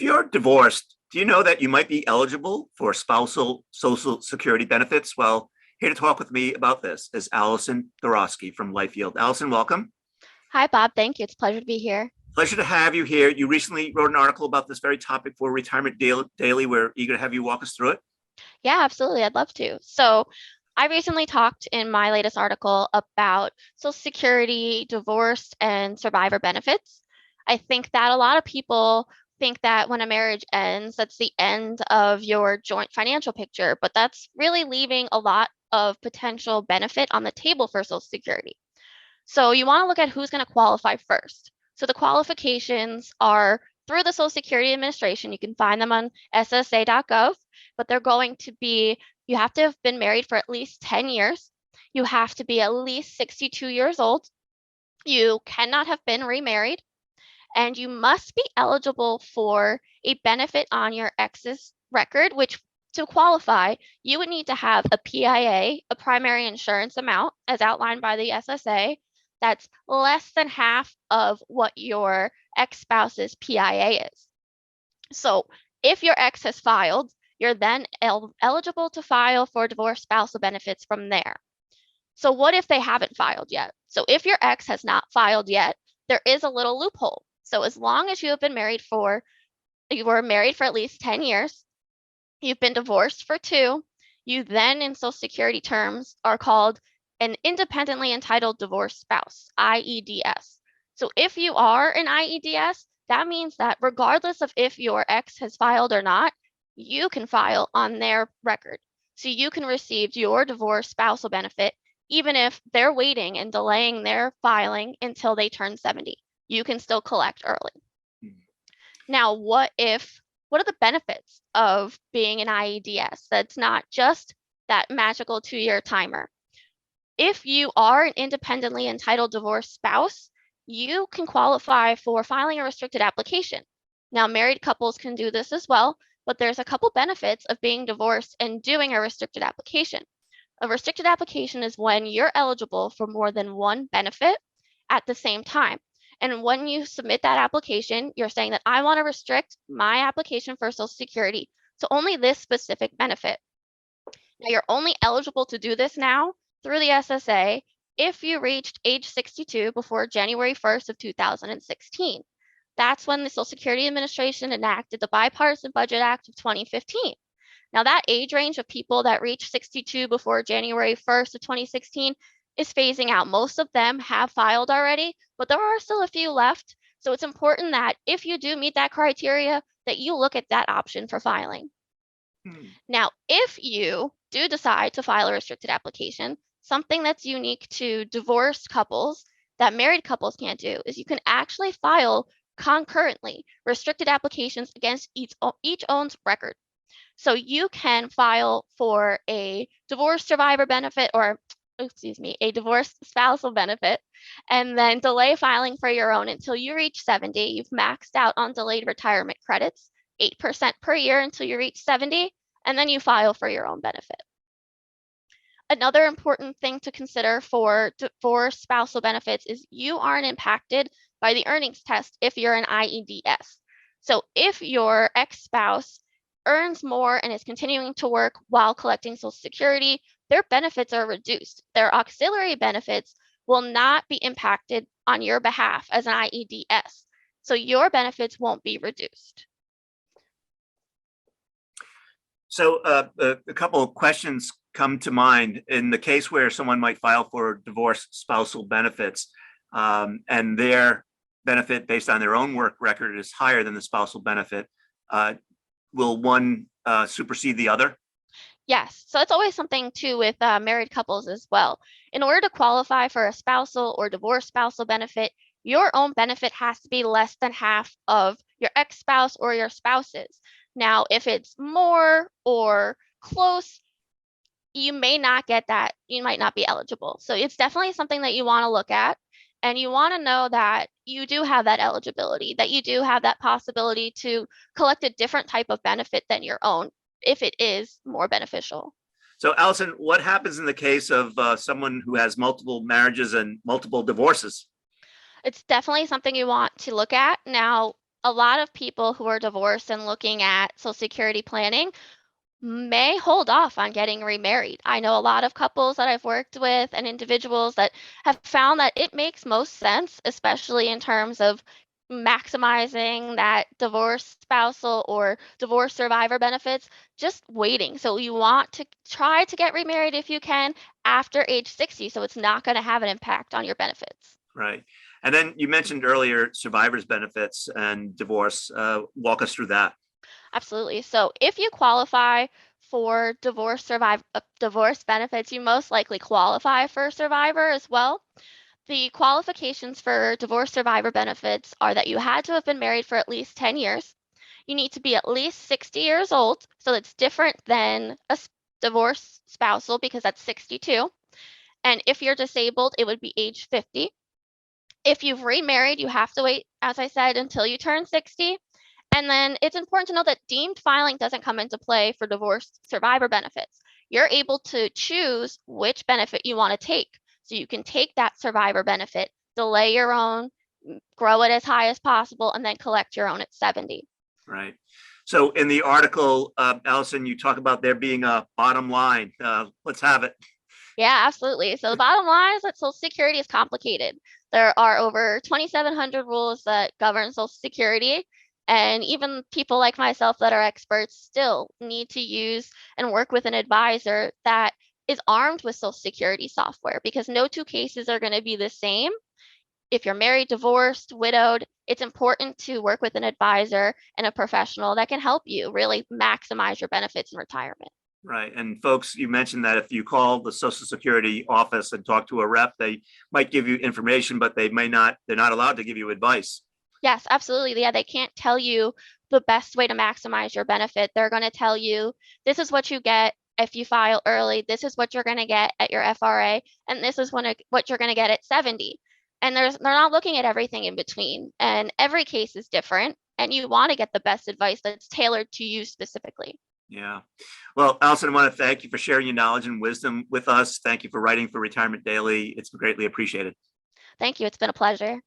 you're divorced, do you know that you might be eligible for spousal Social Security benefits? Well, here to talk with me about this is Allison Dorosky from Life Yield. Allison, welcome. Hi, Bob. Thank you. It's a pleasure to be here. Pleasure to have you here. You recently wrote an article about this very topic for Retirement Daily. We're eager to have you walk us through it. Yeah, absolutely. I'd love to. So, I recently talked in my latest article about Social Security, divorce, and survivor benefits. I think that a lot of people think that when a marriage ends, that's the end of your joint financial picture, but that's really leaving a lot of potential benefit on the table for Social Security. So you want to look at who's going to qualify first. So the qualifications are through the Social Security Administration. You can find them on ssa.gov, but they're going to be, you have to have been married for at least 10 years. You have to be at least 62 years old. You cannot have been remarried, and you must be eligible for a benefit on your ex's record, which to qualify, you would need to have a PIA, a primary insurance amount, as outlined by the SSA, that's less than half of what your ex-spouse's PIA is. So if your ex has filed, you're then eligible to file for divorce spousal benefits from there. So what if they haven't filed yet? So if your ex has not filed yet, there is a little loophole. So as long as you have been married you were married for at least 10 years, you've been divorced for 2, you then in Social Security terms are called an independently entitled divorced spouse, IEDS. So if you are an IEDS, that means that regardless of if your ex has filed or not, you can file on their record. So you can receive your divorce spousal benefit even if they're waiting and delaying their filing until they turn 70. You can still collect early. Now, what are the benefits of being an IEDS? That's not just that magical 2-year timer. If you are an independently entitled divorced spouse, you can qualify for filing a restricted application. Now, married couples can do this as well, but there's a couple benefits of being divorced and doing a restricted application. A restricted application is when you're eligible for more than one benefit at the same time. And when you submit that application, you're saying that I want to restrict my application for Social Security to only this specific benefit. Now, you're only eligible to do this now through the SSA if you reached age 62 before January 1st of 2016. That's when the Social Security Administration enacted the Bipartisan Budget Act of 2015. Now, that age range of people that reached 62 before January 1st of 2016 is phasing out. Most of them have filed already, but there are still a few left. So it's important that if you do meet that criteria, that you look at that option for filing. Now, if you do decide to file a restricted application, something that's unique to divorced couples that married couples can't do is you can actually file concurrently restricted applications against each own's record. So you can file for a divorce survivor benefit or, a divorce spousal benefit, and then delay filing for your own until you reach 70. You've maxed out on delayed retirement credits, 8% per year until you reach 70, and then you file for your own benefit. Another important thing to consider for divorce spousal benefits is you aren't impacted by the earnings test if you're an IEDS. So if your ex-spouse earns more and is continuing to work while collecting Social Security, their benefits are reduced. Their auxiliary benefits will not be impacted on your behalf as an IEDS. So your benefits won't be reduced. So a couple of questions come to mind in the case where someone might file for divorce spousal benefits and their benefit based on their own work record is higher than the spousal benefit. Will one supersede the other? Yes, so it's always something too with married couples as well. In order to qualify for a spousal or divorce spousal benefit, your own benefit has to be less than half of your ex-spouse or your spouse's. Now, if it's more or close, you may not get that. You might not be eligible. So it's definitely something that you want to look at. And you want to know that you do have that eligibility, that you do have that possibility to collect a different type of benefit than your own if it is more beneficial. So Allison, what happens in the case of someone who has multiple marriages and multiple divorces? It's definitely something you want to look at. Now, a lot of people who are divorced and looking at Social Security planning may hold off on getting remarried. I know a lot of couples that I've worked with and individuals that have found that it makes most sense, especially in terms of maximizing that divorce spousal or divorce survivor benefits, just waiting. So you want to try to get remarried if you can after age 60, so it's not going to have an impact on your benefits. Right. And then you mentioned earlier survivor's benefits and divorce. Walk us through that. Absolutely. So if you qualify for divorce benefits, you most likely qualify for survivor as well. The qualifications for divorce survivor benefits are that you had to have been married for at least 10 years. You need to be at least 60 years old. So that's different than a divorce spousal because that's 62. And if you're disabled, it would be age 50. If you've remarried, you have to wait, as I said, until you turn 60. And then it's important to know that deemed filing doesn't come into play for divorce survivor benefits. You're able to choose which benefit you want to take. So you can take that survivor benefit, delay your own, grow it as high as possible, and then collect your own at 70. Right. So in the article, Allison, you talk about there being a bottom line. Let's have it. Yeah, absolutely. So the bottom line is that Social Security is complicated. There are over 2,700 rules that govern Social Security. And even people like myself that are experts still need to use and work with an advisor that is armed with Social Security software because no two cases are going to be the same. If you're married, divorced, widowed, it's important to work with an advisor and a professional that can help you really maximize your benefits in retirement. Right. And folks, you mentioned that if you call the Social Security office and talk to a rep, they might give you information, but they're not allowed to give you advice. Yes, absolutely. Yeah, they can't tell you the best way to maximize your benefit. They're going to tell you this is what you get if you file early, this is what you're going to get at your FRA, and this is what you're going to get at 70. And they're not looking at everything in between. And every case is different, and you want to get the best advice that's tailored to you specifically. Yeah. Well, Allison, I want to thank you for sharing your knowledge and wisdom with us. Thank you for writing for Retirement Daily. It's greatly appreciated. Thank you. It's been a pleasure.